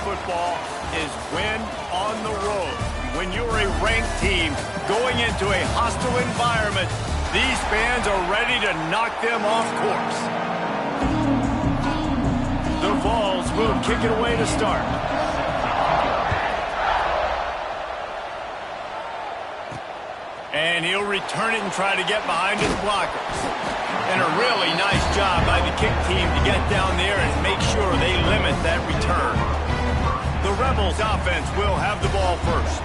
football is win on the road. When you're a ranked team going into a hostile environment, these fans are ready to knock them off course. The Vols will kick it away to start. And he'll return it and try to get behind his blockers. And a really nice job by the kick team to get down there and make sure they limit that return. The Rebels offense will have the ball first.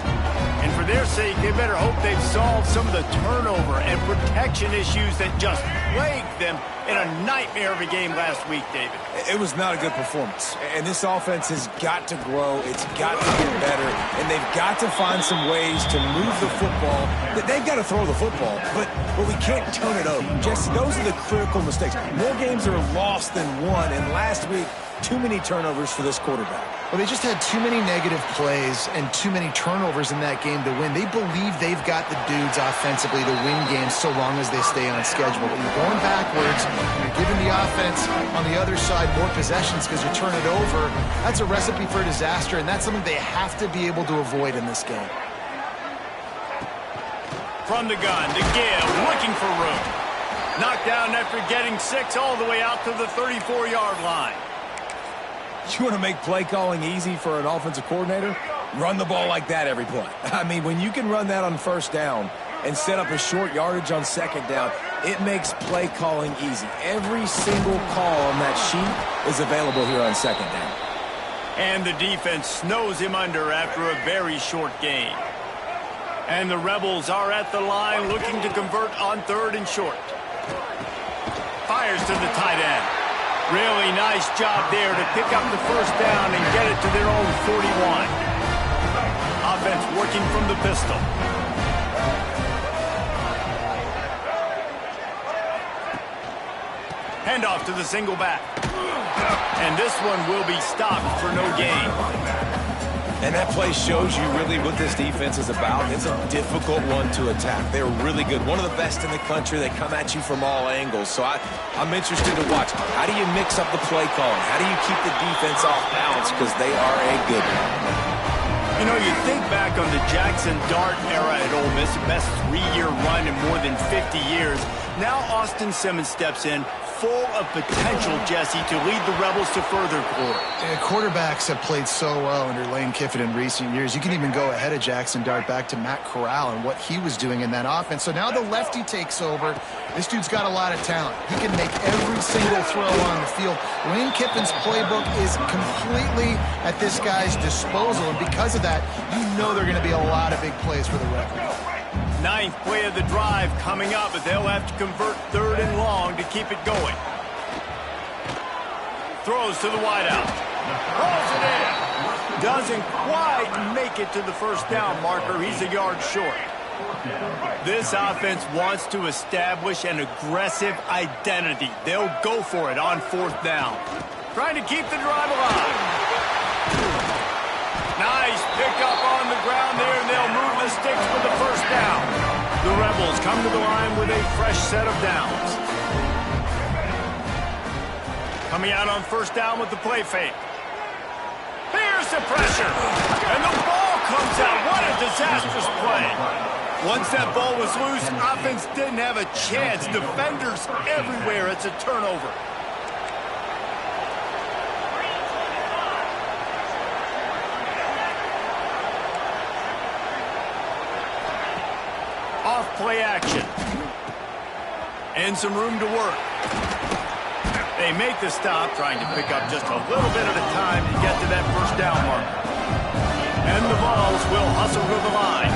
And for their sake, they better hope they've solved some of the turnover and protection issues that just plagued them in a nightmare of a game last week, David. It was not a good performance. And this offense has got to grow. It's got to get better. And they've got to find some ways to move the football. They've got to throw the football, but we can't turn it over. Jesse, those are the critical mistakes. More games are lost than won. And last week, too many turnovers for this quarterback. Well, they just had too many negative plays and too many turnovers in that game to win. They believe they've got the dudes offensively to win games so long as they stay on schedule. But you're going backwards, you're giving the offense on the other side more possessions because you turn it over. That's a recipe for disaster, and that's something they have to be able to avoid in this game. From the gun, to give, looking for room. Knocked down after getting 6 all the way out to the 34-yard line. You want to make play calling easy for an offensive coordinator? Run the ball like that every play. I mean, when you can run that on first down and set up a short yardage on second down, it makes play calling easy. Every single call on that sheet is available here on second down. And the defense snows him under after a very short gain. And the Rebels are at the line looking to convert on 3rd and short. Fires to the tight end. Really nice job there to pick up the first down and get it to their own 41. Offense working from the pistol. Handoff to the single back. And this one will be stopped for no gain. And that play shows you really what this defense is about. It's a difficult one to attack. They're really good. One of the best in the country. They come at you from all angles. So I'm interested to watch. How do you mix up the play calling? How do you keep the defense off balance? Because they are a good one. You know, you think back on the Jackson Dart era at Ole Miss, the best 3-year run in more than 50 years. Now Austin Simmons steps in, full of potential, Jesse, to lead the Rebels to further glory. Quarterbacks have played so well under Lane Kiffin in recent years. You can even go ahead of Jackson Dart back to Matt Corral and what he was doing in that offense. So now the lefty takes over. This dude's got a lot of talent. He can make every single throw on the field. Lane Kiffin's playbook is completely at this guy's disposal, and because of that, you know there are going to be a lot of big plays for the Rebels. 9th play of the drive coming up, but they'll have to convert 3rd and long to keep it going. Throws to the wideout. Rolls it in. Doesn't quite make it to the first down marker. He's a yard short. This offense wants to establish an aggressive identity. They'll go for it on 4th down. Trying to keep the drive alive. Nice pickup on the ground there, and they'll move the sticks with the first down. The Rebels come to the line with a fresh set of downs. Coming out on 1st down with the play fake. Here's the pressure, and the ball comes out. What a disastrous play. Once that ball was loose, offense didn't have a chance. Defenders everywhere. It's a turnover. Off-play action. And some room to work. They make the stop, trying to pick up just a little bit at a time to get to that first down marker. And the Vols will hustle to the line.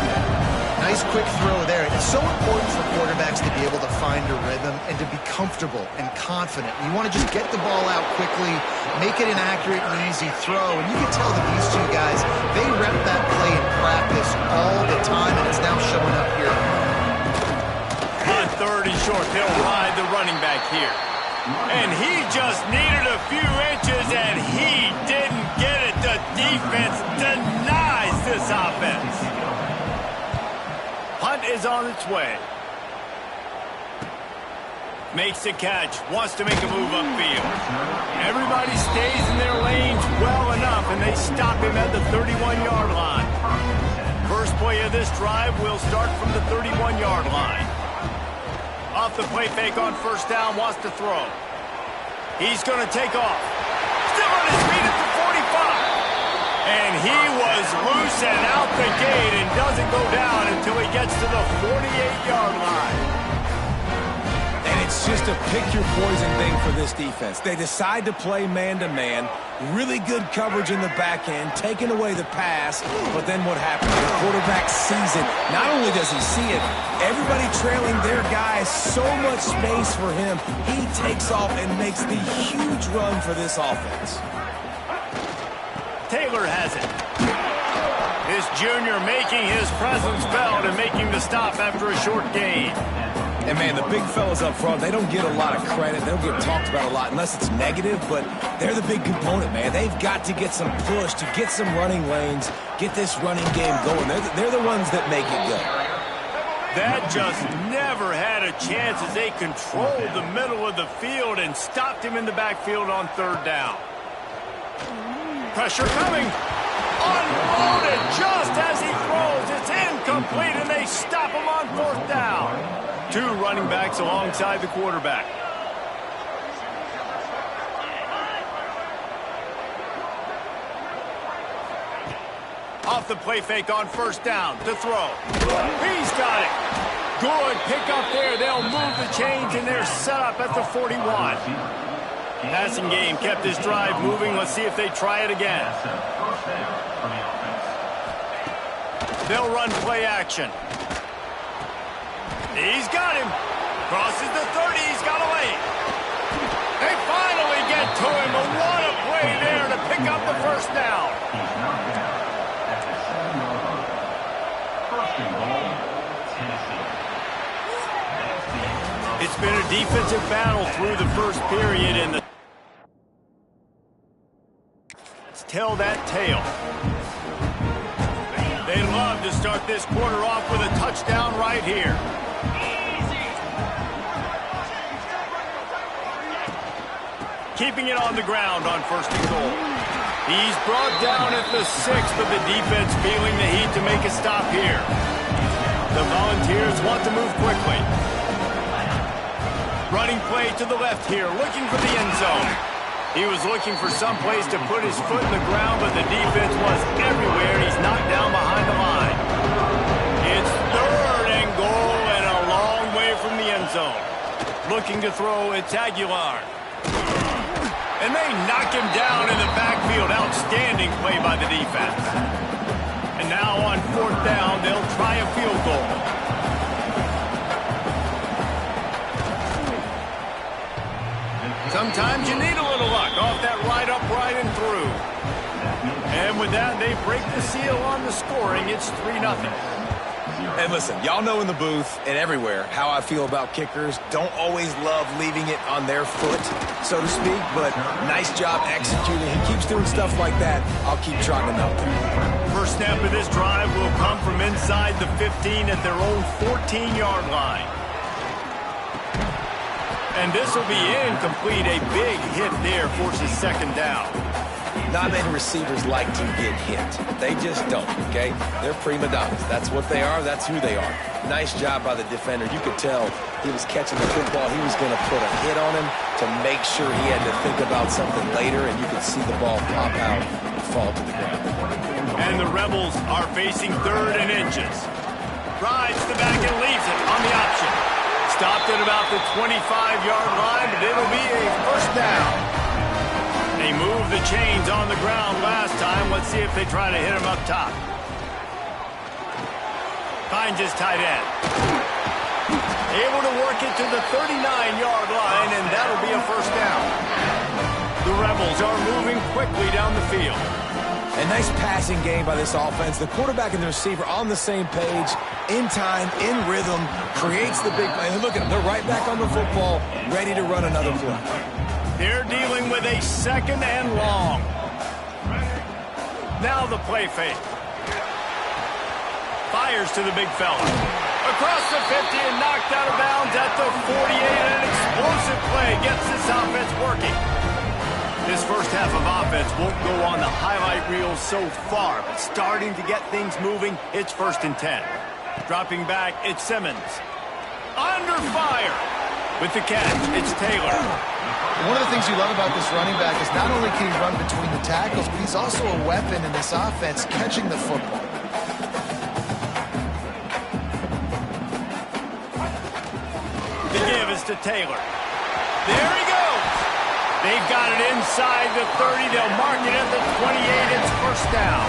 Nice quick throw there. It's so important for quarterbacks to be able to find a rhythm and to be comfortable and confident. You want to just get the ball out quickly, make it an accurate and easy throw. And you can tell that these two guys, they rep that play in practice all the time, and it's now showing up here. On 3rd and short, they'll ride the running back here. And he just needed a few inches, and he didn't get it. The defense denies this offense. Punt is on its way. Makes the catch, wants to make a move upfield. Everybody stays in their lanes well enough, and they stop him at the 31-yard line. First play of this drive will start from the 31-yard line. Off the play fake on first down, wants to throw. He's going to take off. Still on his feet at the 45. And he was loose and out the gate and doesn't go down until he gets to the 48-yard line. And it's just a pick-your-poison thing for this defense. They decide to play man-to-man, really good coverage in the back end, taking away the pass, but then what happens? The quarterback sees it. Not only does he see it, everybody trailing their guy, so much space for him. He takes off and makes the huge run for this offense. Taylor has it. This junior making his presence felt and making the stop after a short gain. And, man, the big fellas up front, they don't get a lot of credit. They don't get talked about a lot unless it's negative, but they're the big component, man. They've got to get some push, to get some running lanes, get this running game going. They're the ones that make it go. That just never had a chance as they controlled the middle of the field and stopped him in the backfield on third down. Pressure coming. Unloaded just as he throws. It's incomplete, and they stop him on fourth down. Two running backs alongside the quarterback. Off the play fake on first down to throw. He's got it. Good pick up there. They'll move the chains, and they're set up at the 41. Passing game kept this drive moving. Let's see if they try it again. They'll run play action. He's got him. Crosses the 30. He's got away. They finally get to him. But what a play there to pick up the first down. It's been a defensive battle through the first period, and let's tell that tale. They love to start this quarter off with a touchdown right here. Keeping it on the ground on first and goal. He's brought down at the 6, but the defense feeling the heat to make a stop here. The Volunteers want to move quickly. Running play to the left here, looking for the end zone. He was looking for some place to put his foot in the ground, but the defense was everywhere. He's knocked down behind the line. It's third and goal and a long way from the end zone. Looking to throw, it's Aguilar. And they knock him down in the backfield. Outstanding play by the defense. And now on fourth down, they'll try a field goal. Sometimes you need a little luck off that right upright and through. And with that, they break the seal on the scoring. It's 3-0. And listen, y'all know in the booth and everywhere how I feel about kickers. Don't always love leaving it on their foot, so to speak, but nice job executing. He keeps doing stuff like that. I'll keep trotting him out there. First snap of this drive will come from inside the 15 at their own 14-yard line. And this will be incomplete. A big hit there forces second down. Not many receivers like to get hit. They just don't, okay? They're prima donnas. That's what they are. That's who they are. Nice job by the defender. You could tell he was catching the football. He was going to put a hit on him to make sure he had to think about something later, and you could see the ball pop out and fall to the ground. And the Rebels are facing third and inches. Rides the back and leaves it on the option. Stopped at about the 25-yard line, but it'll be a first down. They moved the chains on the ground last time. Let's see if they try to hit him up top. Finds his tight end. Able to work it to the 39-yard line, and that'll be a first down. The Rebels are moving quickly down the field. A nice passing game by this offense. The quarterback and the receiver on the same page, in time, in rhythm, creates the big play. And look at them. They're right back on the football, ready to run another play. They're dealing with a second and long. Now the play fake. Fires to the big fella. Across the 50 and knocked out of bounds at the 48. And an explosive play gets this offense working. This first half of offense won't go on the highlight reel so far, but starting to get things moving, it's 1st and 10. Dropping back, it's Simmons. Under fire. With the catch, it's Taylor. One of the things you love about this running back is not only can he run between the tackles, but he's also a weapon in this offense catching the football. The give is to Taylor. There he goes. They've got it inside the 30. They'll mark it at the 28. It's 1st down.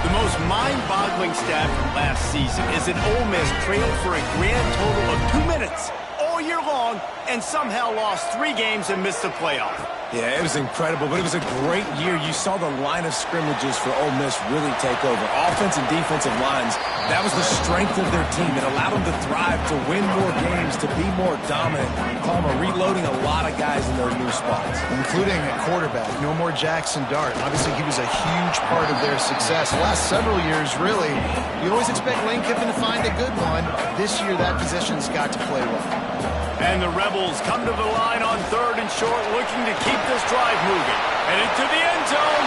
The most mind-boggling stat from last season is that Ole Miss trailed for a grand total of 2 minutes all year long and somehow lost 3 games and missed the playoff. Yeah, it was incredible, but it was a great year. You saw the line of scrimmages for Ole Miss really take over. Offense and defensive lines, that was the strength of their team. It allowed them to thrive, to win more games, to be more dominant. Palmer reloading a lot of guys in those new spots. Including a quarterback. No more Jackson Dart. Obviously, he was a huge part of their success. The last several years, really, you always expect Lane Kiffin to find a good one. This year, that position's got to play well. And the Rebels come to the line on 3rd and short, looking to keep this drive moving. And into the end zone,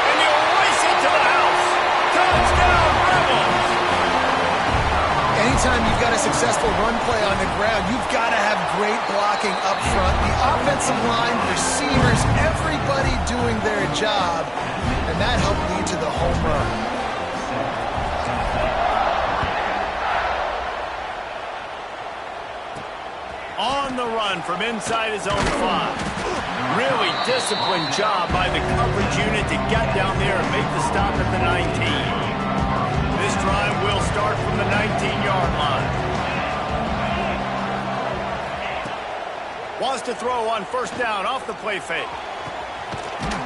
and he'll race it to the house. Touchdown, Rebels! Anytime you've got a successful run play on the ground, you've got to have great blocking up front. The offensive line, receivers, everybody doing their job, and that helped lead to the home run. On the run from inside his own 5. Really disciplined job by the coverage unit to get down there and make the stop at the 19. This drive will start from the 19-yard line. Wants to throw on 1st down off the play fake.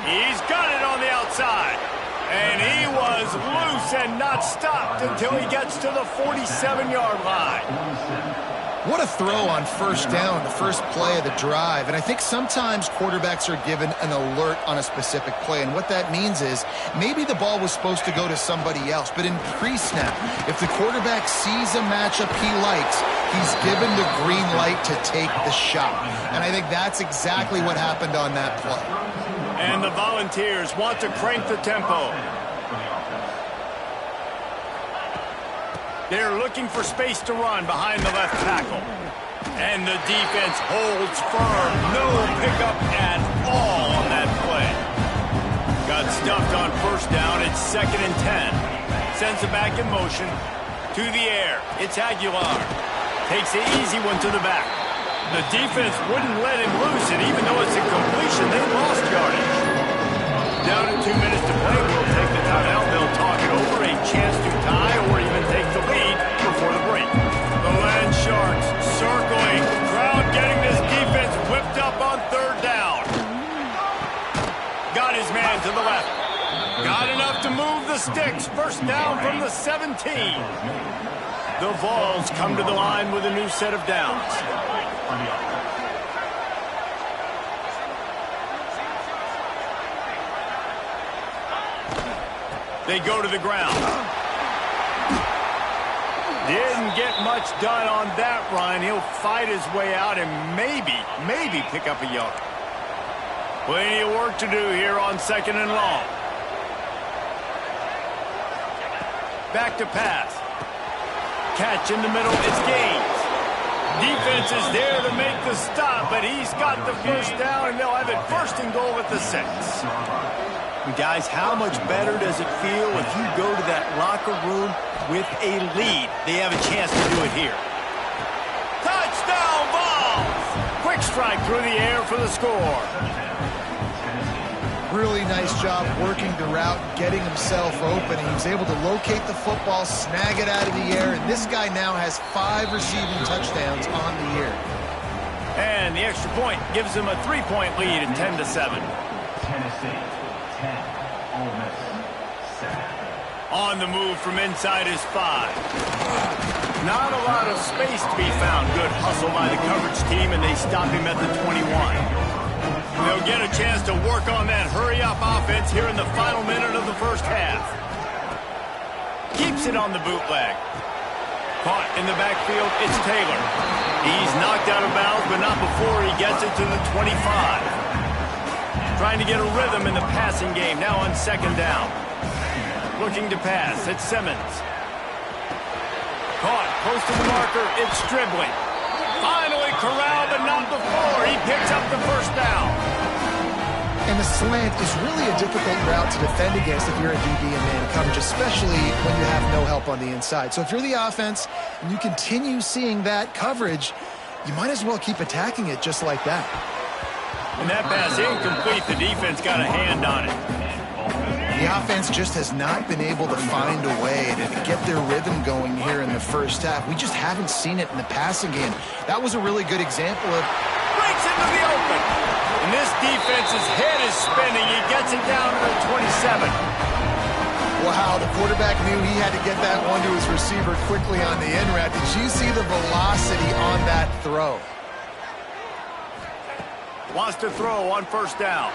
He's got it on the outside. And he was loose and not stopped until he gets to the 47-yard line. What a throw on 1st down, the first play of the drive. And I think sometimes quarterbacks are given an alert on a specific play. And what that means is maybe the ball was supposed to go to somebody else. But in pre-snap, if the quarterback sees a matchup he likes, he's given the green light to take the shot. And I think that's exactly what happened on that play. And the Volunteers want to crank the tempo. They're looking for space to run behind the left tackle. And the defense holds firm. No pickup at all on that play. Got stuffed on 1st down. It's 2nd and 10. Sends it back in motion. To the air. It's Aguilar. Takes the easy one to the back. The defense wouldn't let him loose, and even though it's a completion, they lost yardage. Down to 2 minutes to play. We'll take the timeout. They'll talk it over. A chance to tie or even take the lead before the break. The Land Sharks circling. Crowd getting this defense whipped up on 3rd down. Got his man to the left. Got enough to move the sticks. 1st down from the 17. The Vols come to the line with a new set of downs. They go to the ground. Didn't get much done on that run. He'll fight his way out and maybe pick up a yard. Plenty of work to do here on 2nd and long. Back to pass. Catch in the middle. It's Gaines. Defense is there to make the stop, but he's got the 1st down, and they'll have it 1st and goal at the 6. Guys, how much better does it feel if you go to that locker room with a lead? They have a chance to do it here. Touchdown, Vols! Quick strike through the air for the score. Really nice job working the route, getting himself open. He was able to locate the football, snag it out of the air, and this guy now has 5 receiving touchdowns on the year. And the extra point gives them a 3-point lead at 10-7. Tennessee 10, Ole Miss 7. On the move from inside his 5. Not a lot of space to be found. Good hustle by the coverage team, and they stop him at the 21. They'll get a chance to work on that hurry-up offense here in the final minute of the 1st half. Keeps it on the bootleg. Caught in the backfield, it's Taylor. He's knocked out of bounds, but not before he gets it to the 25. Trying to get a rhythm in the passing game, now on second down. Looking to pass, it's Simmons. Caught, close to the marker, it's Stribling. Finally corralled, but not before. He picks up the first down. And the slant is really a difficult route to defend against if you're a DB in man coverage, especially when you have no help on the inside. So if you're the offense and you continue seeing that coverage, you might as well keep attacking it just like that. And that pass incomplete. The defense got a hand on it. The offense just has not been able to find a way to get their rhythm going here in the first half. We just haven't seen it in the passing game. That was a really good example of... Breaks into the open. And this defense's head is spinning. He gets it down to the 27. Wow, the quarterback knew he had to get that one to his receiver quickly on the in route. Did you see the velocity on that throw? Wants to throw on first down.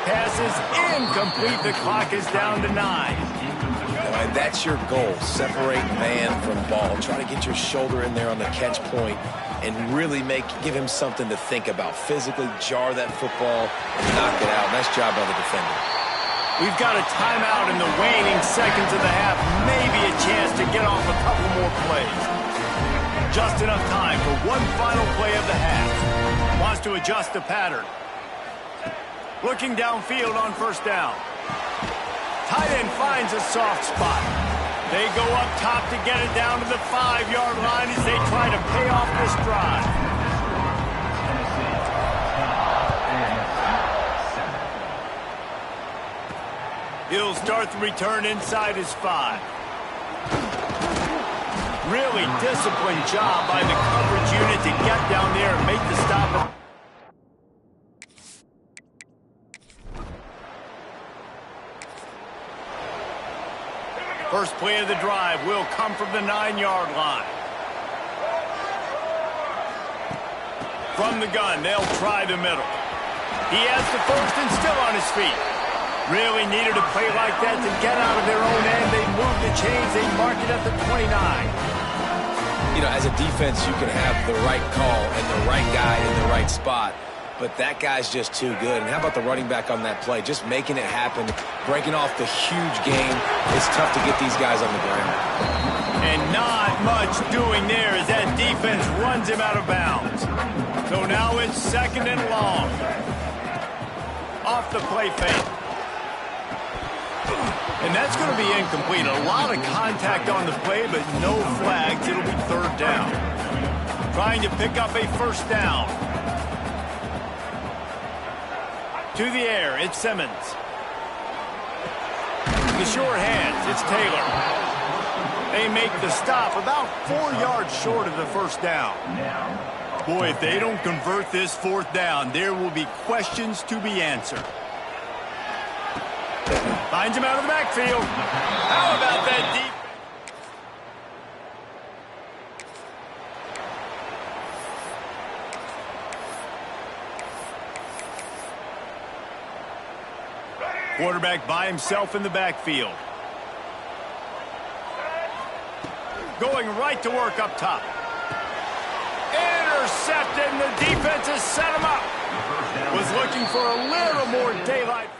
Pass is incomplete. The clock is down to 9. And that's your goal. Separate man from ball. Try to get your shoulder in there on the catch point and really give him something to think about. Physically jar that football and knock it out. Nice job by the defender. We've got a timeout in the waning seconds of the half. Maybe a chance to get off a couple more plays. Just enough time for one final play of the half. Wants to adjust the pattern. Looking downfield on first down. Tight end finds a soft spot. They go up top to get it down to the 5-yard line as they try to pay off this drive. He'll start the return inside his 5. Really disciplined job by the coverage unit to get down there and make the stop. First play of the drive will come from the 9-yard line. From the gun, they'll try the middle. He has the first and still on his feet. Really needed a play like that to get out of their own end. They move the chains. They mark it at the 29. You know, as a defense, you can have the right call and the right guy in the right spot. But that guy's just too good. And how about the running back on that play? Just making it happen, breaking off the huge game. It's tough to get these guys on the ground. And not much doing there as that defense runs him out of bounds. So now it's second and long. Off the play fake. And that's going to be incomplete. A lot of contact on the play, but no flags. It'll be third down. Trying to pick up a first down. To the air, it's Simmons. The sure hands, it's Taylor. They make the stop about 4 yards short of the first down. Boy, if they don't convert this fourth down, there will be questions to be answered. Finds him out of the backfield. How about that deep? Quarterback by himself in the backfield. Going right to work up top. Intercepted, and the defense has set him up. Was looking for a little more daylight.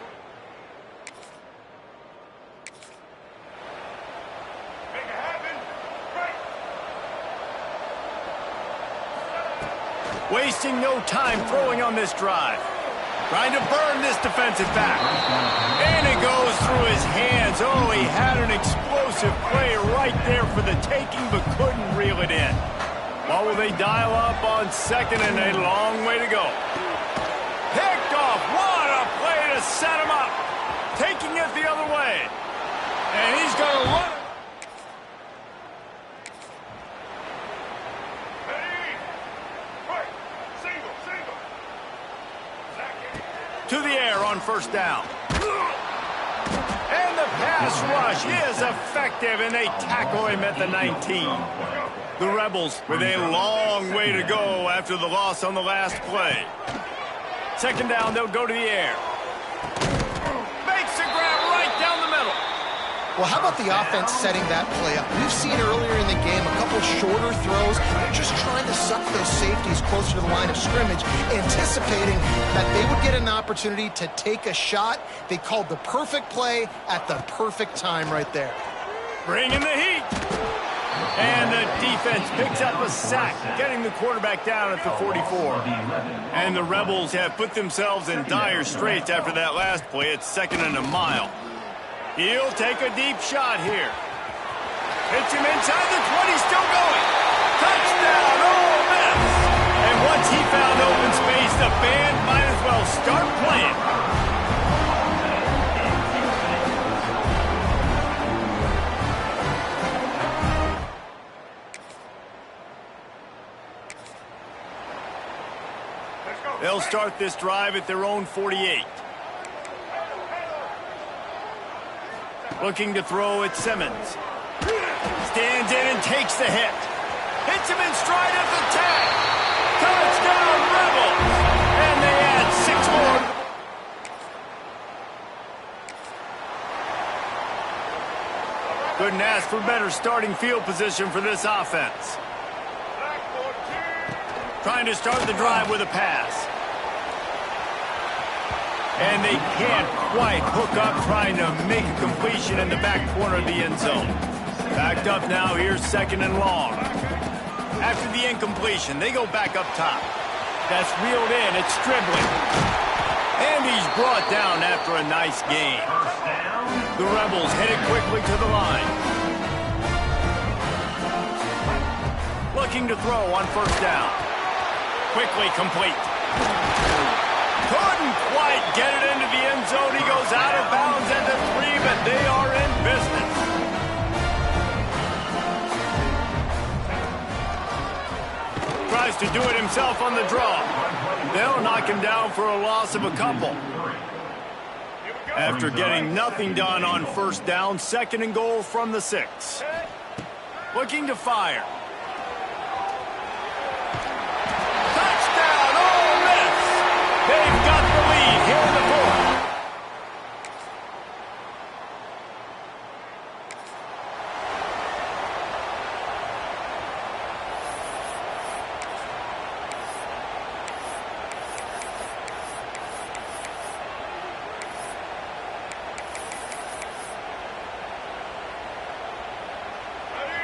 Wasting no time throwing on this drive. Trying to burn this defensive back. And it goes through his hands. Oh, he had an explosive play right there for the taking, but couldn't reel it in. What will they dial up on second and a long way to go? Picked off. What a play to set him up. Taking it the other way. And he's going to run it. To the air on first down. And the pass rush is effective, and they tackle him at the 19. The Rebels with a long way to go after the loss on the last play. Second down, they'll go to the air. Makes a grab right down the middle. Well, how about the offense setting that play up? We've seen earlier in the game a couple shorter throws. They're just trying to suck those safeties closer to the line of scrimmage, anticipating that they would get an opportunity to take a shot. They called the perfect play at the perfect time right there. Bringing the heat. And the defense picks up a sack, getting the quarterback down at the 44. And the Rebels have put themselves in dire straits after that last play. It's 2nd and a mile. He'll take a deep shot here. Hits him inside the 20, still going. Touchdown, Ole Miss. And once he found open space, the band might as well start playing. They'll start this drive at their own 48. Looking to throw at Simmons. Stands in and takes the hit. Hits him in stride at the 10. Touchdown, Rebels! And they add 6 more. Couldn't ask for better starting field position for this offense. Trying to start the drive with a pass. And they can't quite hook up, trying to make a completion in the back corner of the end zone. Backed up now, here's 2nd and long. After the incompletion, they go back up top. That's reeled in, it's Stribling. And he's brought down after a nice gain. The Rebels headed quickly to the line. Looking to throw on 1st down. Quickly complete. Couldn't quite get it into the end zone. He goes out of bounds at the 3, but they are in business. Tries to do it himself on the draw. They'll knock him down for a loss of a couple. After getting nothing done on 1st down, 2nd and goal from the 6. Looking to fire. They've got the lead here in the 4th.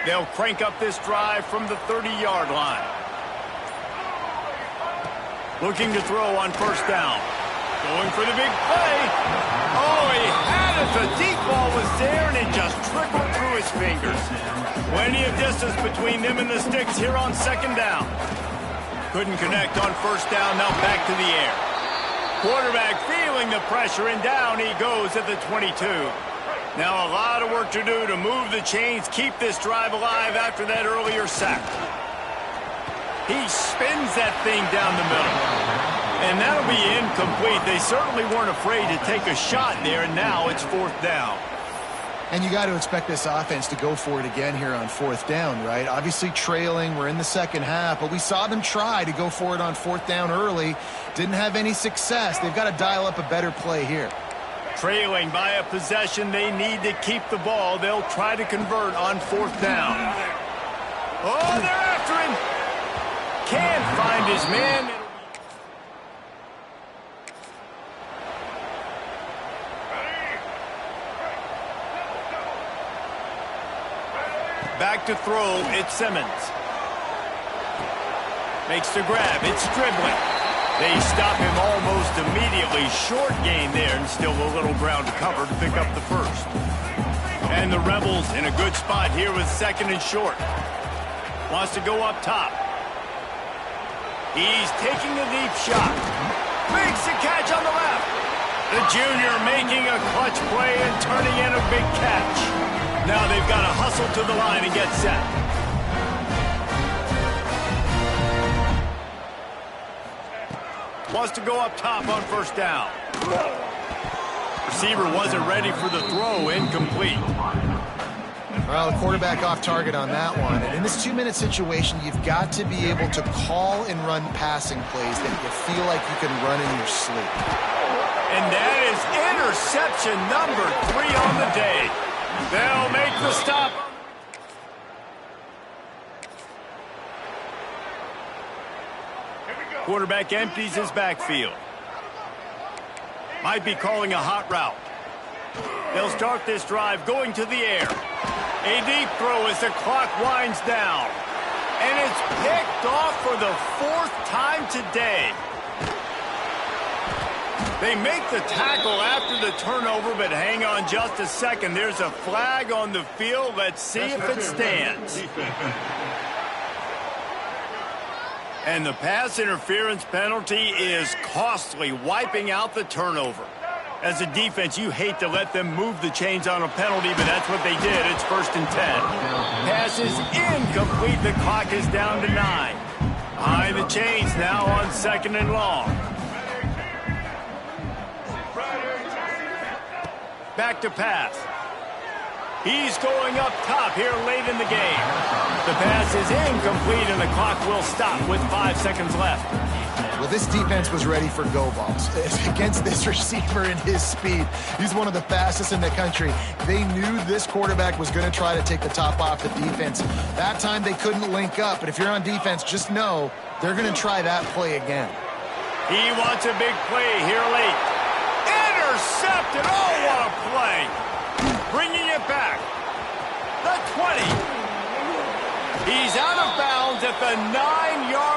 They'll crank up this drive from the 30-yard line. Looking to throw on 1st down. Going for the big play. Oh, he had it. The deep ball was there, and it just trickled through his fingers. Plenty of distance between them and the sticks here on 2nd down. Couldn't connect on 1st down. Now back to the air. Quarterback feeling the pressure, and down he goes at the 22. Now a lot of work to do to move the chains, keep this drive alive after that earlier sack. He spins that thing down the middle. And that'll be incomplete. They certainly weren't afraid to take a shot there, and now it's 4th down. And you got to expect this offense to go for it again here on 4th down, right? Obviously trailing, we're in the 2nd half, but we saw them try to go for it on 4th down early. Didn't have any success. They've got to dial up a better play here. Trailing by a possession, they need to keep the ball. They'll try to convert on 4th down. Oh, they're after him. Can't find his man. Back to throw, it's Simmons. Makes the grab, it's Stribling. They stop him almost immediately. Short gain there, and still a little ground to cover to pick up the 1st. And the Rebels in a good spot here with 2nd and short. Wants to go up top. He's taking a deep shot. Makes the catch on the left. The junior making a clutch play and turning in a big catch. Now they've got to hustle to the line and get set. Wants to go up top on 1st down. Receiver wasn't ready for the throw, incomplete. Well, the quarterback off target on that one. And in this 2-minute situation, you've got to be able to call and run passing plays that you feel like you can run in your sleep. And that is interception number 3 on the day. They'll make the stop. Quarterback empties his backfield. Might be calling a hot route. They'll start this drive going to the air. A deep throw as the clock winds down. And it's picked off for the 4th time today. They make the tackle after the turnover, but hang on just a second. There's a flag on the field. Let's see if it stands. And the pass interference penalty is costly, wiping out the turnover. As a defense, you hate to let them move the chains on a penalty, but that's what they did. It's 1st and 10. Pass is incomplete. The clock is down to 9. Behind the chains now on 2nd and long. Back to pass. He's going up top here late in the game. The pass is incomplete, and the clock will stop with 5 seconds left. Well, this defense was ready for go balls. Against this receiver and his speed, he's one of the fastest in the country. They knew this quarterback was going to try to take the top off the defense. That time they couldn't link up, but if you're on defense, just know they're going to try that play again. He wants a big play here late. Intercepted! Oh, what a play! Bringing it back. The 20. He's out of bounds at the 9-yard